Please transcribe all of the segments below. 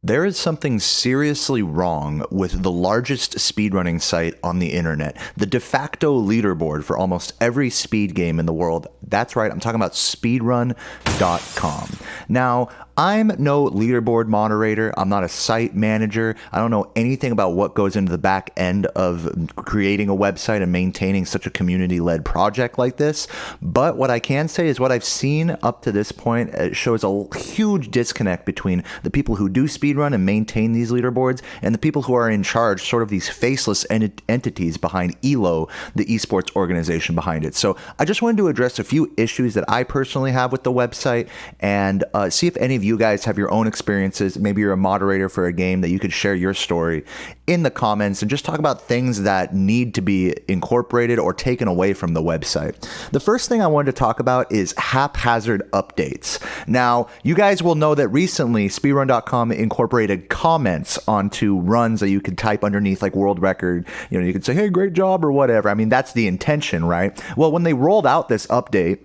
There is something seriously wrong with the largest speedrunning site on the internet, the de facto leaderboard for almost every speed game in the world. That's right, I'm talking about speedrun.com. Now, I'm no leaderboard moderator. I'm not a site manager. I don't know anything about what goes into the back end of creating a website and maintaining such a community-led project like this. But what I can say is what I've seen up to this point shows a huge disconnect between the people who do speedrun and maintain these leaderboards and the people who are in charge, sort of these faceless entities behind ELO, the esports organization behind it. So I just wanted to address a few issues that I personally have with the website and see if any of you guys have your own experiences. Maybe you're a moderator for a game that you could share your story in the comments and just talk about things that need to be incorporated or taken away from the website. The first thing I wanted to talk about is haphazard updates. Now, you guys will know that recently speedrun.com incorporated comments onto runs that you could type underneath, like world record. You know, you could say, hey, great job or whatever. I mean, that's the intention, right? Well, when they rolled out this update,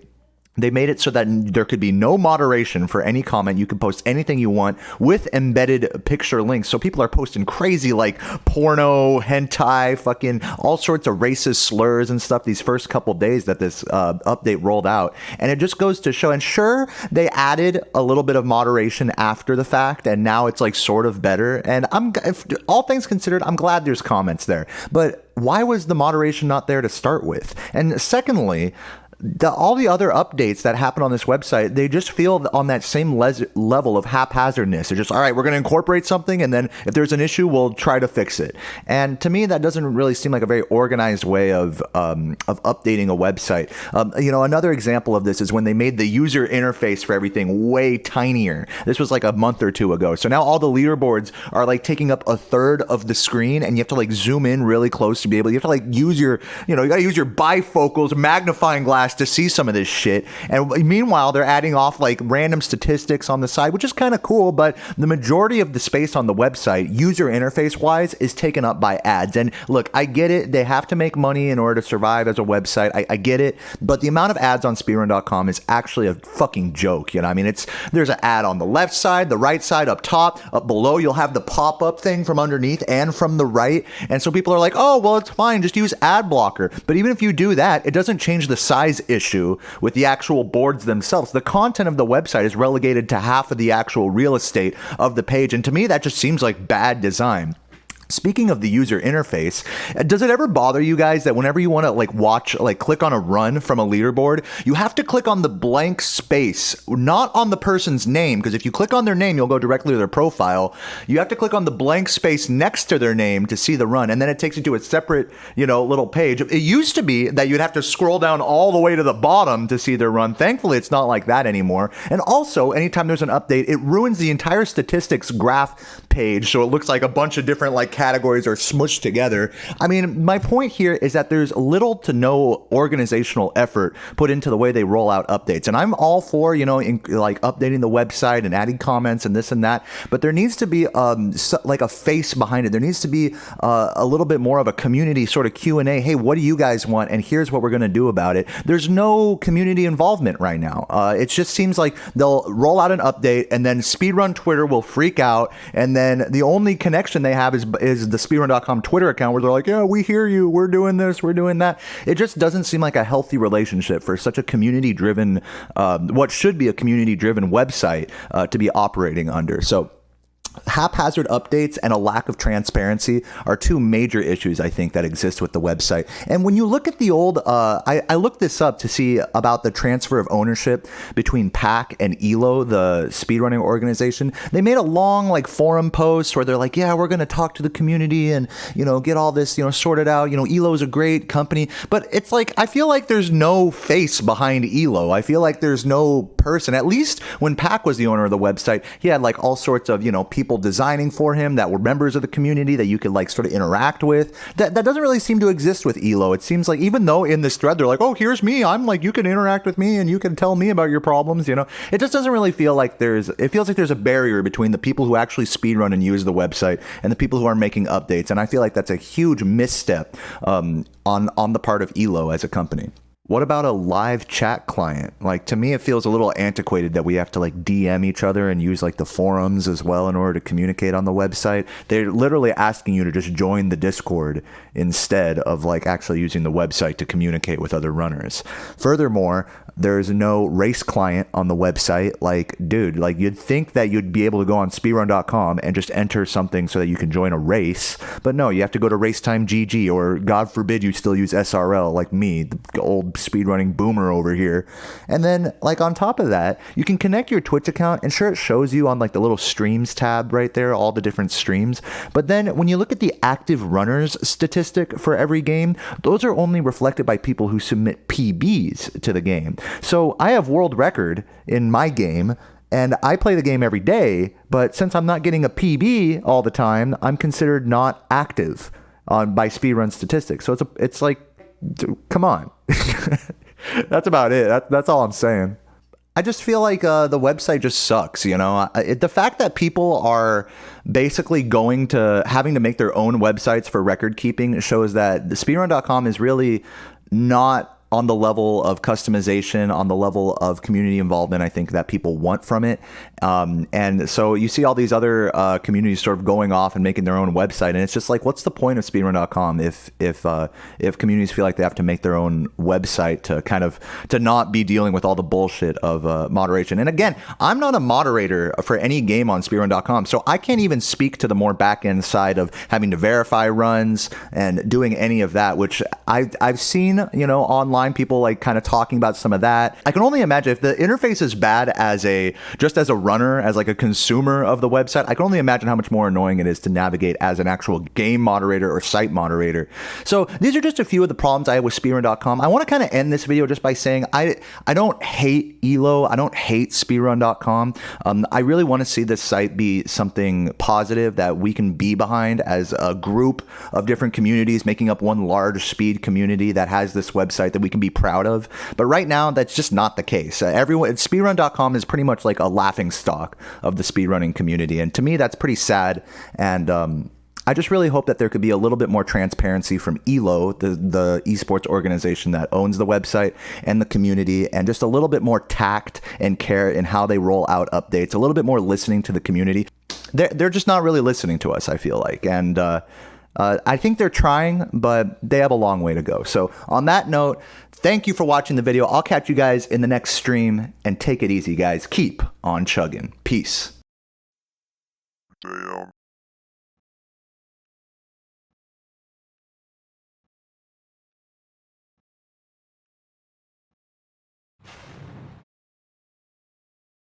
they made it so that there could be no moderation for any comment. You could post anything you want with embedded picture links. So people are posting crazy like porno, hentai, fucking all sorts of racist slurs and stuff these first couple days that this update rolled out. And it just goes to show, and sure, they added a little bit of moderation after the fact, and now it's like sort of better. And if all things considered, I'm glad there's comments there. But why was the moderation not there to start with? And secondly, all the other updates that happen on this website, they just feel on that same level of haphazardness. They're just, all right, we're going to incorporate something, and then if there's an issue, we'll try to fix it. And to me, that doesn't really seem like a very organized way of updating a website. Another example of this is when they made the user interface for everything way tinier. This was like a month or two ago. So now all the leaderboards are like taking up a third of the screen, and you have to like zoom in really close to be able. You have to like use your, you got to use your bifocals, magnifying glass to see some of this shit. And meanwhile, they're adding off like random statistics on the side, which is kind of cool, but the majority of the space on the website, user interface wise, is taken up by ads. And look, I get it. They have to make money in order to survive as a website. I get it. But the amount of ads on speedrun.com is actually a fucking joke. I mean, there's an ad on the left side, the right side, up top, up below. You'll have the pop-up thing from underneath and from the right. And so people are like, oh, well, it's fine. Just use ad blocker. But even if you do that, it doesn't change the size issue with the actual boards themselves. The content of the website is relegated to half of the actual real estate of the page. And to me, that just seems like bad design. Speaking of the user interface, does it ever bother you guys that whenever you want to click on a run from a leaderboard, you have to click on the blank space, not on the person's name? Because if you click on their name, you'll go directly to their profile. You have to click on the blank space next to their name to see the run, and then it takes you to a separate, little page. It used to be that you'd have to scroll down all the way to the bottom to see their run. Thankfully, it's not like that anymore. And also, anytime there's an update, it ruins the entire statistics graph page, so it looks like a bunch of different categories are smushed together. I mean, my point here is that there's little to no organizational effort put into the way they roll out updates. And I'm all for, updating the website and adding comments and this and that. But there needs to be a face behind it. There needs to be a little bit more of a community sort of Q&A. Hey, what do you guys want? And here's what we're going to do about it. There's no community involvement right now. It just seems like they'll roll out an update and then Speedrun Twitter will freak out. And then the only connection they have is the speedrun.com Twitter account where they're like, yeah, we hear you, we're doing this, we're doing that. It just doesn't seem like a healthy relationship for such a community-driven, what should be a community-driven website to be operating under. So haphazard updates and a lack of transparency are two major issues, I think, that exist with the website. And when you look at the old, I looked this up to see about the transfer of ownership between PAC and ELO, the speedrunning organization. They made a long forum post where they're like, yeah, we're going to talk to the community and, get all this, sorted out. ELO is a great company, but it's like, I feel like there's no face behind ELO. I feel like there's no person. At least when PAC was the owner of the website, he had all sorts of, people designing for him that were members of the community that you could sort of interact with. That doesn't really seem to exist with ELO. It seems like, even though in this thread they're like, oh, here's me, I'm you can interact with me and you can tell me about your problems, it just doesn't really feel like it feels like there's a barrier between the people who actually speedrun and use the website and the people who are making updates. And I feel like that's a huge misstep on the part of ELO as a company. What about a live chat client? Like, to me, it feels a little antiquated that we have to like DM each other and use like the forums as well in order to communicate on the website. They're literally asking you to just join the Discord instead of like actually using the website to communicate with other runners. Furthermore, there's no race client on the website. Like, dude, like you'd think that you'd be able to go on speedrun.com and just enter something so that you can join a race. But no, you have to go to Racetime GG, or God forbid you still use SRL like me, the old speedrunning boomer over here. And then like on top of that, you can connect your Twitch account, and sure, it shows you on like the little streams tab right there, all the different streams. But then when you look at the active runners statistic for every game, those are only reflected by people who submit PBs to the game. So I have world record in my game, and I play the game every day, but since I'm not getting a PB all the time, I'm considered not active by speedrun statistics. So it's like, come on. That's about it. That's all I'm saying. I just feel like the website just sucks, you know? The fact that people are basically going to having to make their own websites for record keeping shows that the speedrun.com is really not on the level of customization, on the level of community involvement, I think that people want from it. And so you see all these other communities sort of going off and making their own website, and it's just like, what's the point of speedrun.com if communities feel like they have to make their own website to not be dealing with all the bullshit of moderation? And again, I'm not a moderator for any game on speedrun.com, so I can't even speak to the more back end side of having to verify runs and doing any of that, which I've seen, you know, online people like kind of talking about some of that. I can only imagine if the interface is bad as a runner, as like a consumer of the website, I can only imagine how much more annoying it is to navigate as an actual game moderator or site moderator. So these are just a few of the problems I have with speedrun.com. I want to kind of end this video just by saying I don't hate Elo. I don't hate speedrun.com. I really want to see this site be something positive that we can be behind as a group of different communities making up one large speed community that has this website that we can be proud of. But right now, that's just not the case. Speedrun.com is pretty much like a laughing stock of the speedrunning community. And to me, that's pretty sad. And I just really hope that there could be a little bit more transparency from ELO, the esports organization that owns the website, and the community, and just a little bit more tact and care in how they roll out updates, a little bit more listening to the community. They're just not really listening to us, I feel like. And I think they're trying, but they have a long way to go. So on that note, thank you for watching the video. I'll catch you guys in the next stream, and take it easy, guys. Keep on chugging. Peace. Damn.